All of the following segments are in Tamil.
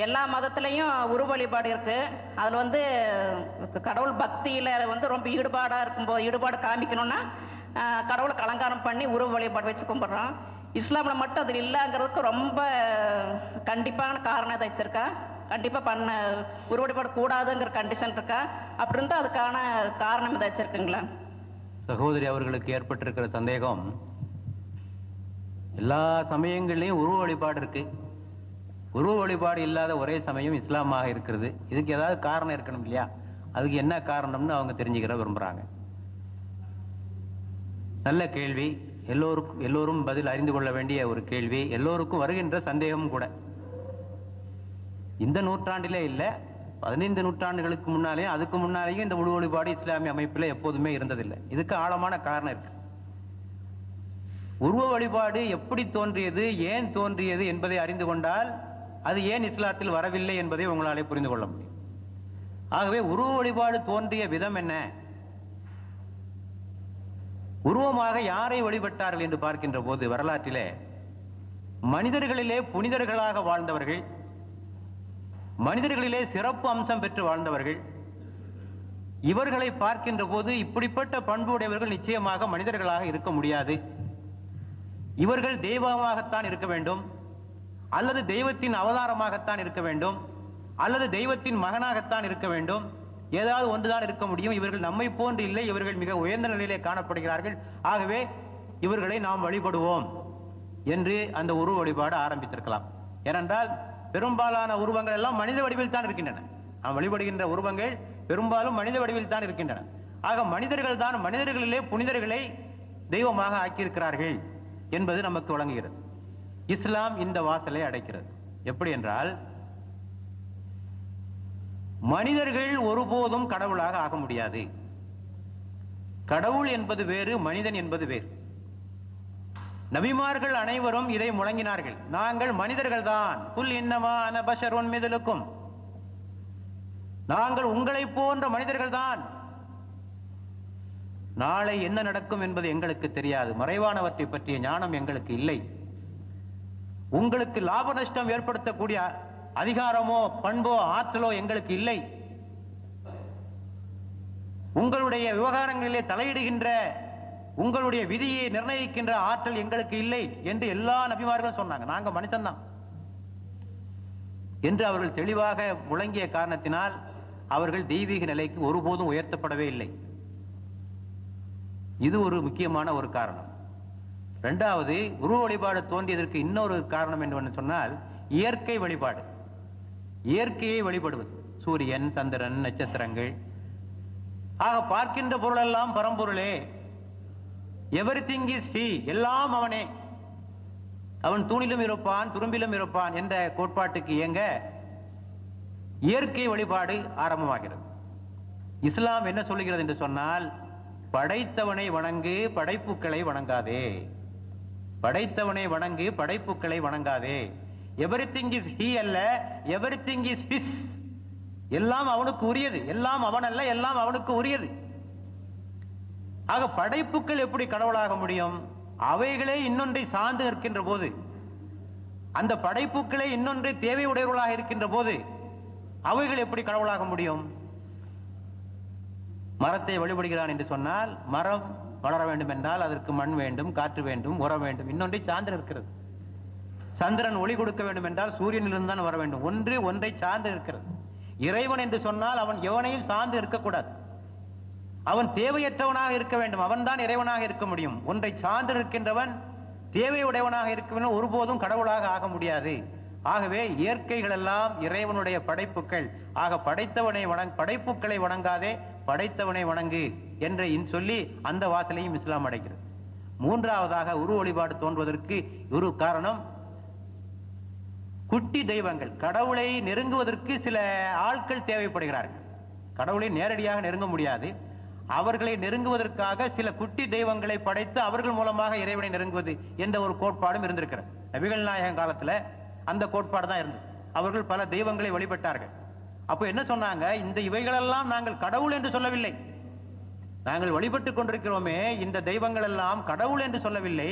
எல்லா மதத்துலேயும் உருவ வழிபாடு இருக்கு. அதில் வந்து கடவுள் பக்தியில் வந்து ரொம்ப ஈடுபாடாக இருக்கும்போது, ஈடுபாடு காமிக்கணும்னா கடவுளை அலங்காரம் பண்ணி உருவ வழிபாடு வச்சு கும்பிட்றோம். இஸ்லாமில் மட்டும் அது இல்லைங்கிறதுக்கு ரொம்ப கண்டிப்பான காரணம் இதை வச்சிருக்கா. கண்டிப்பாக உருவ வழிபாடு கூடாதுங்கிற கண்டிஷன் இருக்கா. அப்படி இருந்தால் அதுக்கான காரணம் இதை வச்சிருக்குங்களா? சகோதரி அவர்களுக்கு ஏற்பட்டிருக்கிற சந்தேகம், எல்லா சமயங்கள்லையும் உருவ வழிபாடு இருக்கு, உருவ வழிபாடு இல்லாத ஒரே சமயம் இஸ்லாமாக இருக்கிறது. இதுக்கு ஏதாவது காரணம் இருக்கணும் இல்லையா? அதுக்கு என்ன காரணம்னு அவங்க தெரிஞ்சுக்கிற விரும்புறாங்க. நல்ல கேள்வி. எல்லோரும் பதில் அறிந்து கொள்ள வேண்டிய ஒரு கேள்வி, எல்லோருக்கும் வருகின்ற சந்தேகம் கூட. இந்த நூற்றாண்டிலே இல்லை, 15 நூற்றாண்டுகளுக்கு முன்னாலே, அதுக்கு முன்னாலேயும் இந்த உருவ வழிபாடு இஸ்லாமிய அமைப்பில் எப்போதுமே இருந்ததில்லை. இதுக்கு ஆழமான காரணம் இருக்கு. உருவ வழிபாடு எப்படி தோன்றியது, ஏன் தோன்றியது என்பதை அறிந்து கொண்டால் அது ஏன் இஸ்லாத்தில் வரவில்லை என்பதை உங்களாலே புரிந்து கொள்ள முடியும். ஆகவே உருவ வழிபாடு தோன்றிய விதம் என்ன, உருவமாக யாரை வழிபட்டார்கள் என்று பார்க்கின்ற போது வரலாற்றிலே மனிதர்களிலே புனிதர்களாக வாழ்ந்தவர்கள், மனிதர்களிலே சிறப்பு அம்சம் பெற்று வாழ்ந்தவர்கள், இவர்களை பார்க்கின்ற போது இப்படிப்பட்ட பண்புடையவர்கள் நிச்சயமாக மனிதர்களாக இருக்க முடியாது. இவர்கள் தெய்வமாகத்தான் இருக்க வேண்டும், அல்லது தெய்வத்தின் அவதாரமாகத்தான் இருக்க வேண்டும், அல்லது தெய்வத்தின் மகனாகத்தான் இருக்க வேண்டும். ஏதாவது ஒன்றுதான் இருக்க முடியும். இவர்கள் நம்மை போன்று இல்லை, இவர்கள் மிக உயர்ந்த நிலையிலே காணப்படுகிறார்கள். ஆகவே இவர்களை நாம் வழிபடுவோம் என்று அந்த உருவ வழிபாடு ஆரம்பித்திருக்கலாம். ஏனென்றால் பெரும்பாலான உருவங்கள் எல்லாம் மனித வடிவில் தான் இருக்கின்றன. நாம் வழிபடுகின்ற உருவங்கள் பெரும்பாலும் மனித வடிவில் தான் இருக்கின்றன. ஆக மனிதர்கள் தான், மனிதர்களிலே புனிதர்களை தெய்வமாக ஆக்கியிருக்கிறார்கள் என்பது நமக்கு வழங்குகிறது. இஸ்லாம் இந்த வாசலை அடைக்கிறது. எப்படி என்றால், மனிதர்கள் ஒருபோதும் கடவுளாக ஆக முடியாது. கடவுள் என்பது வேறு, மனிதன் என்பது வேறு. நபிமார்கள் அனைவரும் இதை முழங்கினார்கள். நாங்கள் மனிதர்கள் தான், குல் இன்னமா அன பஷருன் மிதுலுக்கும், நாங்கள் உங்களை போன்ற மனிதர்கள் தான். நாளை என்ன நடக்கும் என்பது எங்களுக்கு தெரியாது, மறைவானவற்றை பற்றிய ஞானம் எங்களுக்கு இல்லை. உங்களுக்கு லாப நஷ்டம் ஏற்படுத்தக்கூடிய அதிகாரமோ பண்போ ஆற்றலோ எங்களுக்கு இல்லை. உங்களுடைய விவகாரங்களிலே தலையிடுகின்ற, உங்களுடைய விதியை நிர்ணயிக்கின்ற ஆற்றல் எங்களுக்கு இல்லை என்று எல்லா நபிமார்களும் சொன்னாங்க. நாங்க மனுஷன்தான் என்று அவர்கள் தெளிவாக முழங்கிய காரணத்தினால் அவர்கள் தெய்வீக நிலைக்கு ஒருபோதும் உயர்த்தப்படவே இல்லை. இது ஒரு முக்கியமான ஒரு காரணம். இரண்டாவது, உருவ வழிபாடு தோன்றியதற்கு இன்னொரு காரணம் என்று சொன்னால் இயற்கை வழிபாடு. இயற்கையை வழிபடுவது, சூரியன், சந்திரன், நட்சத்திரங்கள். ஆக பார்க்கின்ற பொருளெல்லாம் பரம்பொருளே, எவரிதிங் இஸ் ஹி, எல்லாம் அவனே, அவன் தூணிலும் இருப்பான் துரும்பிலும் இருப்பான் என்ற கோட்பாட்டுக்கு இயங்க இயற்கை வழிபாடு ஆரம்பமாகிறது. இஸ்லாம் என்ன சொல்லுகிறது என்று சொன்னால், படைத்தவனை வணங்கு, படைப்புக்களை வணங்காதே. படைத்தவனை வணங்கு, படைப்புக்களை வணங்காதே. எவரிதிங் இஸ் ஹி அல்ல, எவரிதிங் இஸ் ஹிஸ். எல்லாம் அவனுக்கு உரியது, எல்லாம் அவன் அல்ல, எல்லாம் அவனுக்கு உரியது. ஆக படைப்புக்கள் எப்படி கடவுளாக முடியும்? அவைகளே இன்னொன்றை சார்ந்து இருக்கின்ற போது, அந்த படைப்புக்களே இன்னொன்றை தேவை உடையவர்களாக இருக்கின்ற போது அவைகள் எப்படி கடவுளாக முடியும்? மரத்தை வழிபடுகிறான் என்று சொன்னால், மரம் வளர வேண்டும் என்றால் அதற்கு மண் வேண்டும், காற்று வேண்டும், உரம் வேண்டும், இன்னொன்றை சார்ந்து இருக்கிறது. சந்திரன் ஒளி கொடுக்க வேண்டும் என்றால் சூரியனிலிருந்து தான் வர வேண்டும். ஒன்று ஒன்றை சார்ந்து இருக்கிறது. இறைவன் என்று சொன்னால் அவன் எவனையும் சார்ந்து இருக்கக்கூடாது, அவன் தேவையற்றவனாக இருக்க வேண்டும், அவன் தான் இறைவனாக இருக்க முடியும். ஒன்றை சார்ந்து இருக்கின்றவன் தேவையுடையவனாக இருக்கவன் ஒருபோதும் கடவுளாக ஆக முடியாது. ஆகவே இயற்கைகள் எல்லாம் இறைவனுடைய படைப்புக்கள். ஆக படைத்தவனை படைப்புக்களை வணங்காதே, படைத்தவனை வணங்கு என்று சொல்லி அந்த வாசலையும் இஸ்லாம் அடைக்கிறது. மூன்றாவதாக உருவ வழிபாடு தோன்றுவதற்கு ஒரு காரணம், குட்டி தெய்வங்கள். கடவுளை நெருங்குவதற்கு சில ஆட்கள் தேவைப்படுகிறார்கள். கடவுளை நேரடியாக நெருங்க முடியாது. அவர்களை நெருங்குவதற்காக சில குட்டி தெய்வங்களை படைத்து அவர்கள் மூலமாக இறைவனை நெருங்குவது என்ற ஒரு கோட்பாடும் இருந்திருக்கிறது. நபிகள் நாயகம் காலத்துல அந்த கோட்பாடு தான் இருந்தது. அவர்கள் பல தெய்வங்களை வழிபட்டார்கள். அப்போ என்ன சொன்னாங்க, இந்த இவைகளெல்லாம் நாங்கள் கடவுள் என்று சொல்லவில்லை, நாங்கள் வழிபட்டுக் கொண்டிருக்கிறோமே இந்த தெய்வங்கள் எல்லாம் கடவுள் என்று சொல்லவில்லை,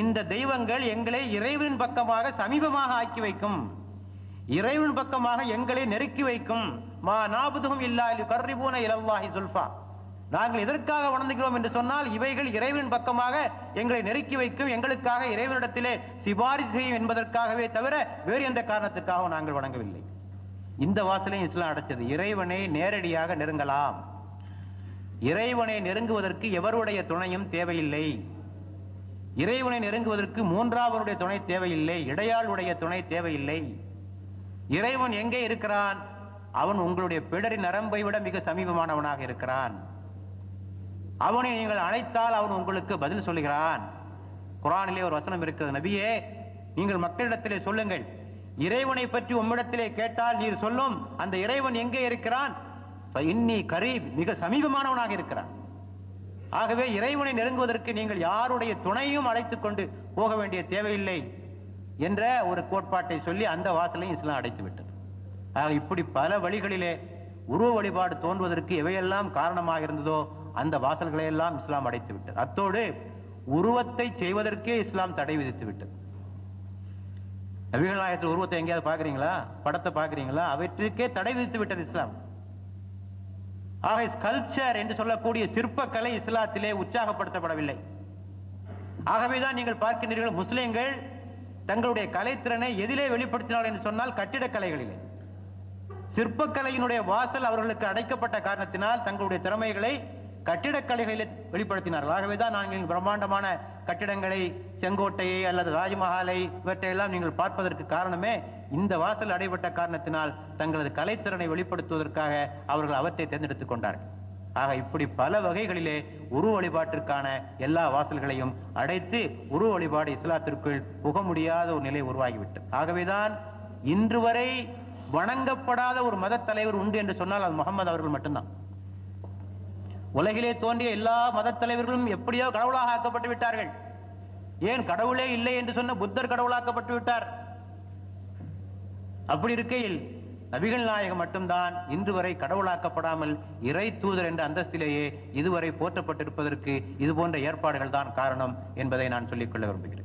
இந்த தெய்வங்கள் எங்களை இறைவனின் பக்கமாக சமீபமாக ஆக்கி வைக்கும். இறைவன் பக்கமாக எங்களை நெருக்கி வைக்கும். மா நாபுதுஹும் இல்லா லியுகர்ரிபூன இலல்லாஹி ஸுல்ஃபா. நாங்கள் எதற்காக வணங்குகிறோம் என்று சொன்னால் இவைகள் இறைவன் பக்கமாக எங்களை நெருக்கி வைக்கும், எங்களுக்காக இறைவனிடத்திலே சிபாரிசு செய்யும் என்பதற்காகவே தவிர வேறு எந்த காரணத்துக்காக நாங்கள் வணங்கவில்லை. இந்த வாசலையும் இஸ்லாம் அடைச்சது. இறைவனை நேரடியாக நெருங்கலாம். இறைவனை நெருங்குவதற்கு எவருடைய துணையும் தேவையில்லை. இறைவனை நெருங்குவதற்கு மூன்றாவருடைய துணை தேவையில்லை, இடையாளுடைய துணை தேவையில்லை. இறைவன் எங்கே இருக்கிறான்? அவன் உங்களுடைய பிடரி நரம்பை விட மிக சமீபமானவனாக இருக்கிறான். அவனை நீங்கள் அழைத்தால் அவன் உங்களுக்கு பதில் சொல்லுகிறான். குர்ஆனிலே ஒரு வசனம் இருக்கிறது, நபியே நீங்கள் மக்களிடத்திலே சொல்லுங்கள், இறைவனை பற்றி உம்மிடத்திலே கேட்டால் நீர் சொல்லும் அந்த இறைவன் எங்கே இருக்கிறான்? இன்னி கரீப், மிக சமீபமானவனாக இருக்கிறான். ஆகவே இறைவனை நெருங்குவதற்கு நீங்கள் யாருடைய துணையும் அழைத்துக் கொண்டு போக வேண்டிய தேவையில்லை என்ற ஒரு கோட்பாட்டை சொல்லி அந்த வாசலையும் இஸ்லாம் அடைத்து விட்டது. ஆக இப்படி பல வழிகளிலே உருவ வழிபாடு தோன்றுவதற்கு எவையெல்லாம் காரணமாக இருந்ததோ அந்த வாசல்களை எல்லாம் இஸ்லாம் அடைத்து விட்டது. அத்தோடு உருவத்தை செய்வதற்கே இஸ்லாம் தடை விதித்து விட்டது. நபிகள் நாயகத்தில் உருவத்தை எங்கேயாவது பாக்குறீங்களா? படத்தை பாக்குறீங்களா? அவற்றுக்கே தடை விதித்து விட்டது இஸ்லாம். ஆக ஸ்கல்ப்சர் என்று சொல்லக்கூடிய சிற்பக்கலை இஸ்லாத்திலே உற்சாகப்படுத்தப்படவில்லை. ஆகவேதான் நீங்கள் பார்க்கின்றீர்கள், முஸ்லிம்கள் தங்களுடைய கலைத்திறனை எதிலே வெளிப்படுத்தினார்கள் என்று சொன்னால் கட்டிடக்கலைகளிலே. சிற்பக்கலையினுடைய வாசல் அவர்களுக்கு அடைக்கப்பட்ட காரணத்தினால் தங்களுடைய திறமைகளை கட்டிடக்கலைகளில் வெளிப்படுத்தினார்கள். ஆகவேதான் நாங்கள் பிரம்மாண்டமான கட்டிடங்களை, செங்கோட்டையை அல்லது ராஜ்மஹாலை இவற்றையெல்லாம் நீங்கள் பார்ப்பதற்கு காரணமே இந்த வாசல் அடைபட்ட காரணத்தினால் தங்களது கலைத்திறனை வெளிப்படுத்துவதற்காக அவர்கள் அவற்றை தேர்ந்தெடுத்துக் கொண்டார்கள். ஆக இப்படி பல வகைகளிலே உருவ வழிபாட்டிற்கான எல்லா வாசல்களையும் அடைத்து உருவ வழிபாடு இஸ்லாத்திற்குள் புக முடியாத ஒரு நிலை உருவாகிவிட்டது. ஆகவேதான் இன்று வரை வணங்கப்படாத ஒரு மத தலைவர் உண்டு என்று சொன்னால் அது முகமது அவர்கள் மட்டும்தான். உலகிலே தோன்றிய எல்லா மத தலைவர்களும் எப்படியோ கடவுளாக ஆக்கப்பட்டு விட்டார்கள். ஏன் கடவுளே இல்லை என்று சொன்ன புத்தர் கடவுளாக்கப்பட்டு விட்டார். அப்படி இருக்கையில் நபிகள் நாயகம் மட்டும்தான் இன்று வரை கடவுளாக்கப்படாமல் இறை தூதர் என்ற அந்தஸ்திலேயே இதுவரை போற்றப்பட்டிருப்பதற்கு இது போன்ற ஏற்பாடுகள் தான் காரணம் என்பதை நான் சொல்லிக்கொள்ள விரும்புகிறேன்.